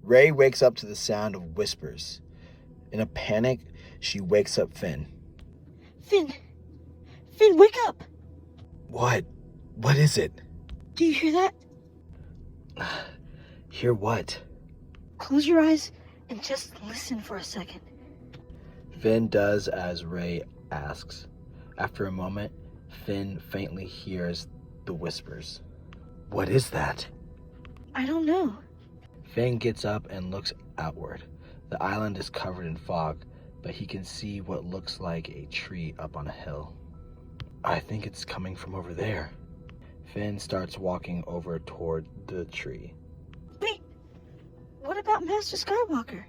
Rey wakes up to the sound of whispers. In a panic, she wakes up Finn. Finn, wake up! What? What is it? Do you hear that? Hear what? Close your eyes and just listen for a second. Finn does as Rey asks. After a moment, Finn faintly hears the whispers. What is that? I don't know. Finn gets up and looks outward. The island is covered in fog, but he can see what looks like a tree up on a hill. I think it's coming from over there. Finn starts walking over toward the tree. Wait, what about Master Skywalker?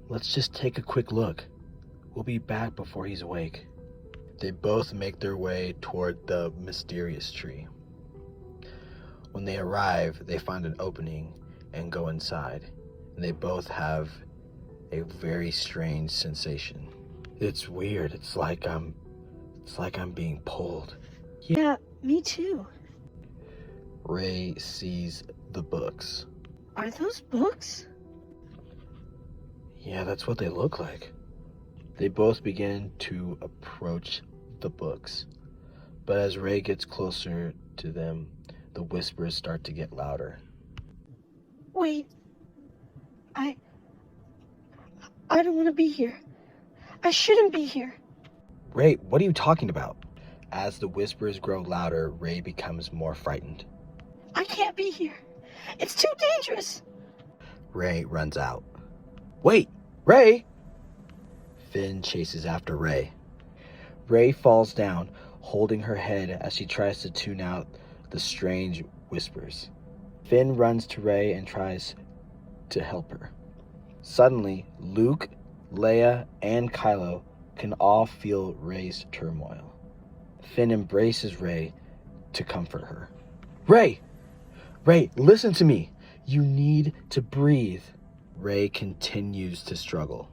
Let's just take a quick look. We'll be back before he's awake. They both make their way toward the mysterious tree. When they arrive, they find an opening and go inside, and they both have a very strange sensation. It's weird. It's like I'm being pulled. Yeah, me too. Rey sees the books. Are those books? Yeah, that's what they look like. They both begin to approach the books, but as Rey gets closer to them, the whispers start to get louder. Wait, I don't want to be here. I shouldn't be here. Rey, what are you talking about? As the whispers grow louder, Rey becomes more frightened. I can't be here. It's too dangerous. Rey runs out. Wait, Rey! Finn chases after Rey. Rey falls down, holding her head as she tries to tune out the strange whispers. Finn runs to Rey and tries to help her. Suddenly, Luke, Leia, and Kylo can all feel Rey's turmoil. Finn embraces Rey to comfort her. Rey! Rey, listen to me! You need to breathe. Rey continues to struggle.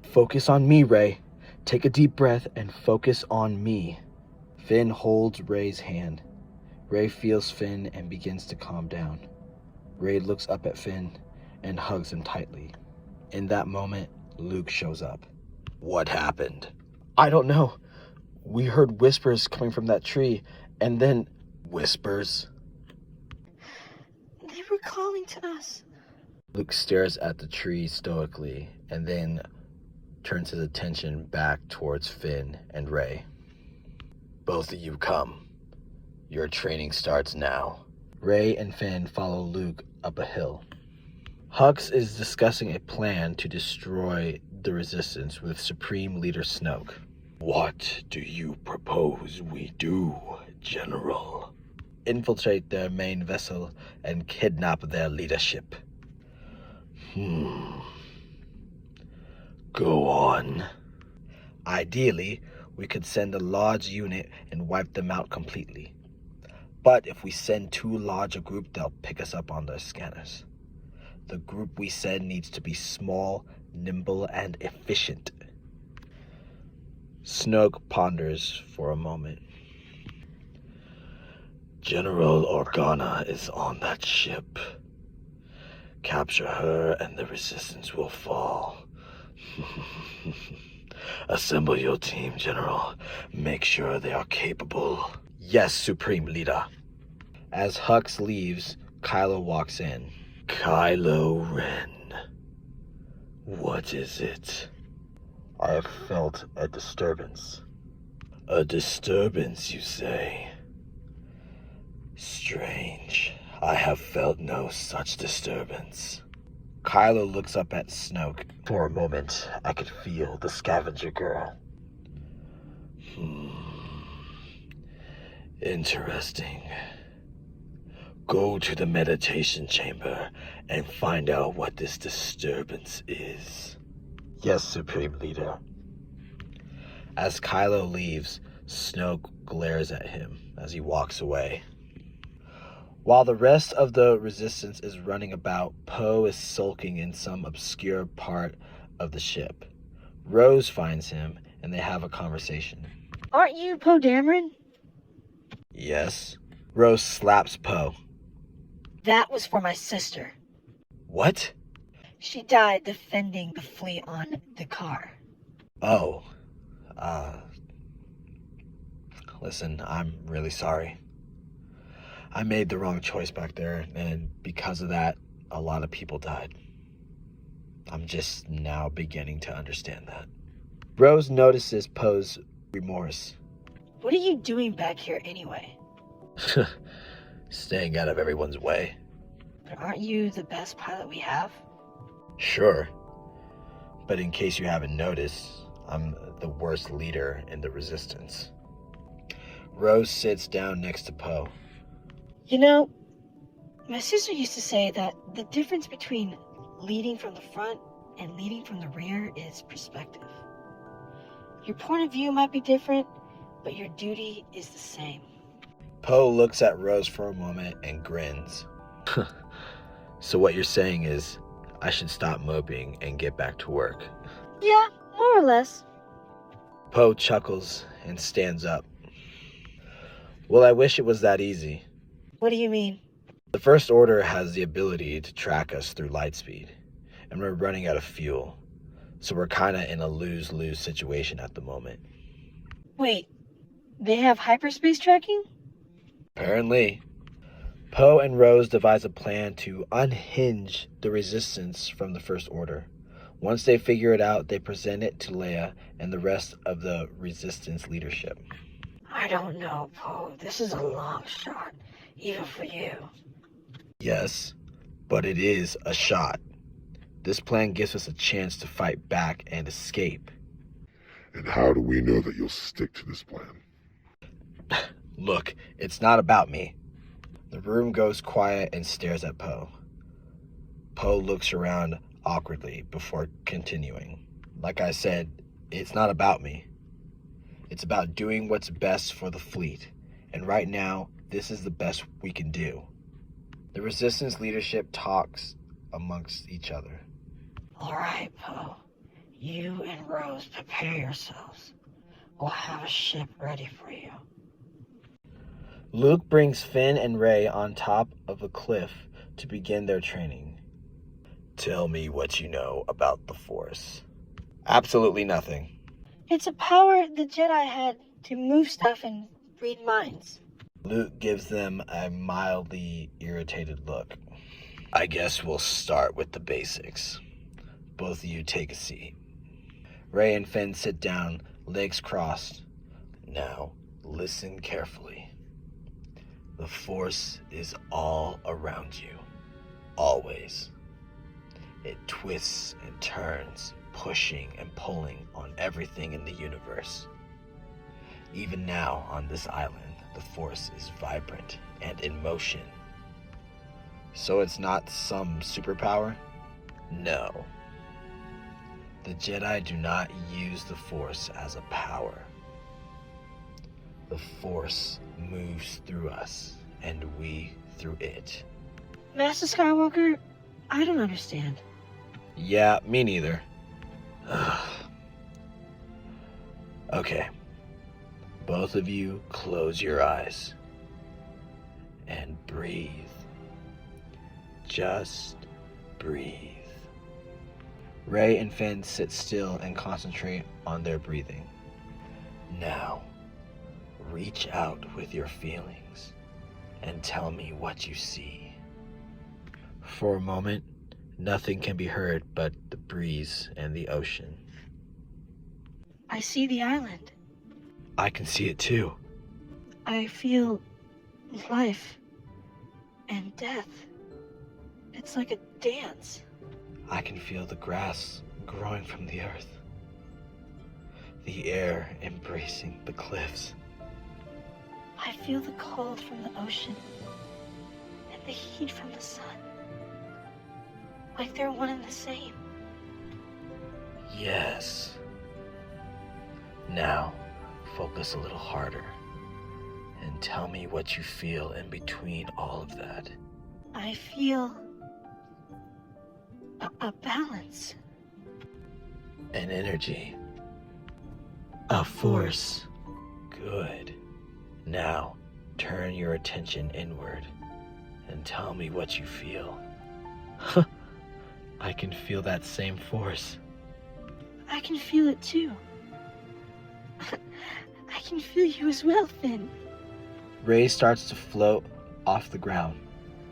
Focus on me, Rey. Take a deep breath and focus on me. Finn holds Rey's hand. Rey feels Finn and begins to calm down. Rey looks up at Finn and hugs him tightly. In that moment, Luke shows up. What happened? I don't know. We heard whispers coming from that tree, and then... Whispers? They were calling to us. Luke stares at the tree stoically and then turns his attention back towards Finn and Rey. Both of you come. Your training starts now. Rey and Finn follow Luke up a hill. Hux is discussing a plan to destroy the Resistance with Supreme Leader Snoke. What do you propose we do, General? Infiltrate their main vessel and kidnap their leadership. Go on. Ideally, we could send a large unit and wipe them out completely. But if we send too large a group, they'll pick us up on their scanners. The group we send needs to be small, nimble, and efficient. Snoke ponders for a moment. General Organa is on that ship. Capture her and the Resistance will fall. Assemble your team, General. Make sure they are capable. Yes, Supreme Leader. As Hux leaves, Kylo walks in. Kylo Ren. What is it? I have felt a disturbance. A disturbance, you say? Strange. I have felt no such disturbance. Kylo looks up at Snoke. For a moment, I could feel the scavenger girl. Interesting. Go to the meditation chamber and find out what this disturbance is. Yes, Supreme Leader. As Kylo leaves, Snoke glares at him as he walks away. While the rest of the Resistance is running about, Poe is sulking in some obscure part of the ship. Rose finds him, and they have a conversation. Aren't you Poe Dameron? Yes. Rose slaps Poe. That was for my sister. What? She died defending the fleet on the car. Oh, listen, I'm really sorry. I made the wrong choice back there, and because of that, a lot of people died. I'm just now beginning to understand that. Rose notices Poe's remorse. What are you doing back here anyway? Staying out of everyone's way. But aren't you the best pilot we have? Sure. But in case you haven't noticed, I'm the worst leader in the Resistance. Rose sits down next to Poe. You know, my sister used to say that the difference between leading from the front and leading from the rear is perspective. Your point of view might be different, but your duty is the same. Poe looks at Rose for a moment and grins. So what you're saying is, I should stop moping and get back to work. Yeah, more or less. Poe chuckles and stands up. Well, I wish it was that easy. What do you mean? The First Order has the ability to track us through light speed, and we're running out of fuel, so we're kinda in a lose-lose situation at the moment. Wait, they have hyperspace tracking? Apparently. Poe and Rose devise a plan to unhinge the Resistance from the First Order. Once they figure it out, they present it to Leia and the rest of the Resistance leadership. I don't know, Poe. This is a long shot, even for you. Yes, but it is a shot. This plan gives us a chance to fight back and escape. And how do we know that you'll stick to this plan? Look, it's not about me. The room goes quiet and stares at Poe. Poe looks around awkwardly before continuing. Like I said, it's not about me. It's about doing what's best for the fleet. And right now, this is the best we can do. The Resistance leadership talks amongst each other. All right, Poe. You and Rose prepare yourselves. We'll have a ship ready for you. Luke brings Finn and Rey on top of a cliff to begin their training. Tell me what you know about the Force. Absolutely nothing. It's a power the Jedi had to move stuff and read minds. Luke gives them a mildly irritated look. I guess we'll start with the basics. Both of you take a seat. Rey and Finn sit down, legs crossed. Now, listen carefully. The Force is all around you. Always. It twists and turns, pushing and pulling on everything in the universe. Even now, on this island, the Force is vibrant and in motion. So it's not some superpower? No. The Jedi do not use the Force as a power. The Force moves through us, and we through it. Master Skywalker, I don't understand. Yeah, me neither. Okay. Both of you close your eyes. And breathe. Just breathe. Rey and Finn sit still and concentrate on their breathing. Now, reach out with your feelings and tell me what you see. For a moment, nothing can be heard but the breeze and the ocean. I see the island. I can see it too. I feel life and death. It's like a dance. I can feel the grass growing from the earth. The air embracing the cliffs. I feel the cold from the ocean and the heat from the sun. Like they're one and the same. Yes. Now, focus a little harder and tell me what you feel in between all of that. I feel a balance. An energy. A force. Good. Now, turn your attention inward and tell me what you feel. I I can feel that same force. I can feel it too. I can feel you as well, Finn. Ray starts to float off the ground.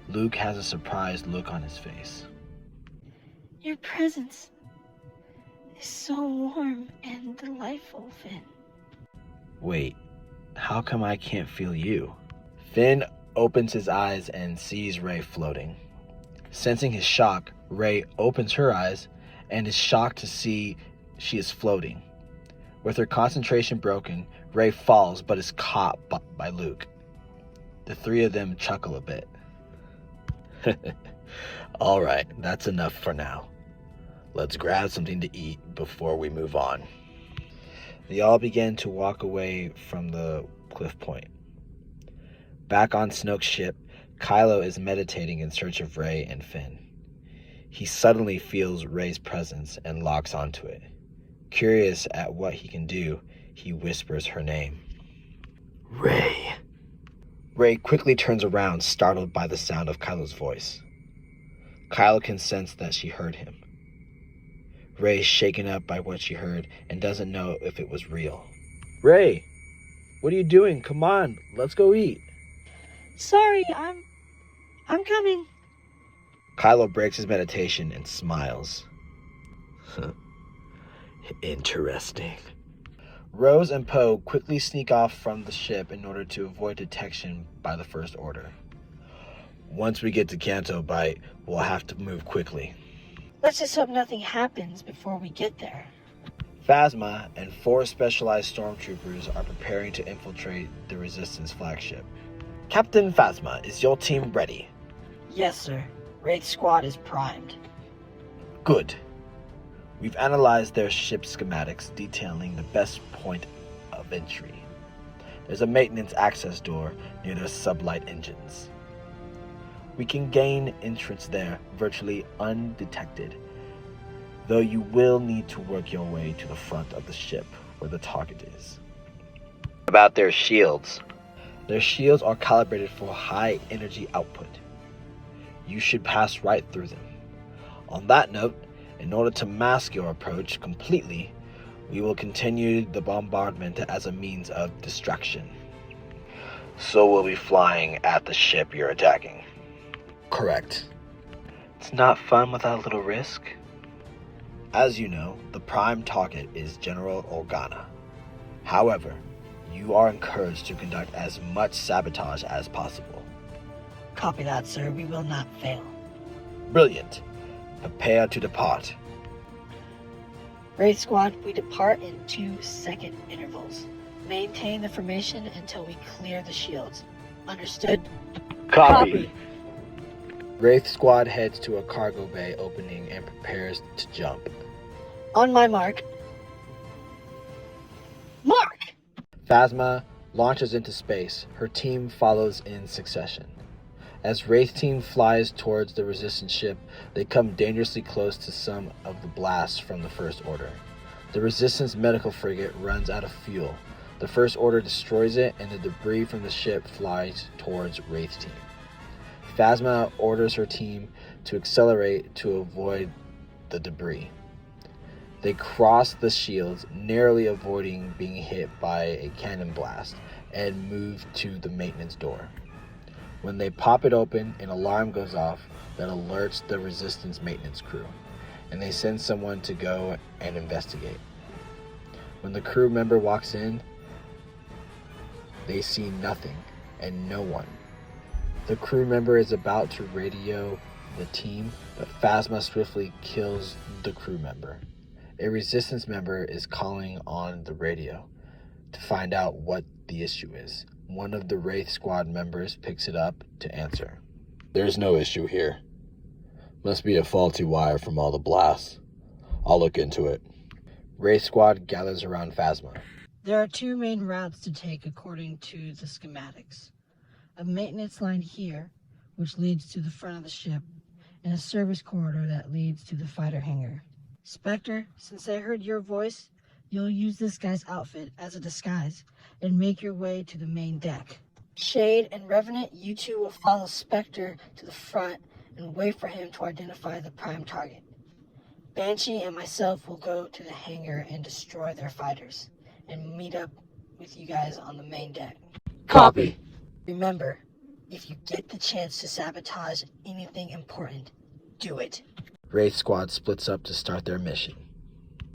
Luke has a surprised look on his face. Your presence is so warm and delightful, Finn. Wait, how come I can't feel you? Finn opens his eyes and sees Ray floating. Sensing his shock, Ray opens her eyes and is shocked to see she is floating. With her concentration broken, Ray falls but is caught by Luke. The three of them chuckle a bit. All right, that's enough for now. Let's grab something to eat before we move on. They all begin to walk away from the cliff point. Back on Snoke's ship, Kylo is meditating in search of Rey and Finn. He suddenly feels Rey's presence and locks onto it. Curious at what he can do, he whispers her name. Rey. Rey quickly turns around, startled by the sound of Kylo's voice. Kylo can sense that she heard him. Rey is shaken up by what she heard and doesn't know if it was real. Rey, what are you doing? Come on, let's go eat. Sorry, I'm coming. Kylo breaks his meditation and smiles. Interesting. Rose and Poe quickly sneak off from the ship in order to avoid detection by the First Order. Once we get to Canto Bight, we'll have to move quickly. Let's just hope nothing happens before we get there. Phasma and 4 specialized stormtroopers are preparing to infiltrate the Resistance flagship. Captain Phasma, is your team ready? Yes, sir. Wraith Squad is primed. Good. We've analyzed their ship schematics detailing the best point of entry. There's a maintenance access door near their sublight engines. We can gain entrance there virtually undetected, though you will need to work your way to the front of the ship where the target is. About their shields. Their shields are calibrated for high energy output. You should pass right through them. On that note, in order to mask your approach completely, we will continue the bombardment as a means of distraction. So we'll be flying at the ship you're attacking. Correct. It's not fun without a little risk. As you know, the prime target is General Organa. However, you are encouraged to conduct as much sabotage as possible. Copy that, sir. We will not fail. Brilliant. Prepare to depart. Wraith Squad, we depart in 2-second intervals. Maintain the formation until we clear the shields. Understood? Copy. Wraith Squad heads to a cargo bay opening and prepares to jump. On my mark. Mark! Phasma launches into space. Her team follows in succession. As Wraith team flies towards the Resistance ship, they come dangerously close to some of the blasts from the First Order. The Resistance medical frigate runs out of fuel. The First Order destroys it, and the debris from the ship flies towards Wraith team. Phasma orders her team to accelerate to avoid the debris. They cross the shields, narrowly avoiding being hit by a cannon blast, and move to the maintenance door. When they pop it open, an alarm goes off that alerts the Resistance maintenance crew, and they send someone to go and investigate. When the crew member walks in, they see nothing and no one. The crew member is about to radio the team, but Phasma swiftly kills the crew member. A Resistance member is calling on the radio to find out what the issue is. One of the Wraith Squad members picks it up to answer. There's no issue here. Must be a faulty wire from all the blasts. I'll look into it. Wraith Squad gathers around Phasma. There are 2 main routes to take according to the schematics. A maintenance line here, which leads to the front of the ship, and a service corridor that leads to the fighter hangar. Spectre, since I heard your voice, you'll use this guy's outfit as a disguise and make your way to the main deck. Shade and Revenant, you two will follow Spectre to the front and wait for him to identify the prime target. Banshee and myself will go to the hangar and destroy their fighters, and meet up with you guys on the main deck. Copy. Remember, if you get the chance to sabotage anything important, do it. Wraith Squad splits up to start their mission.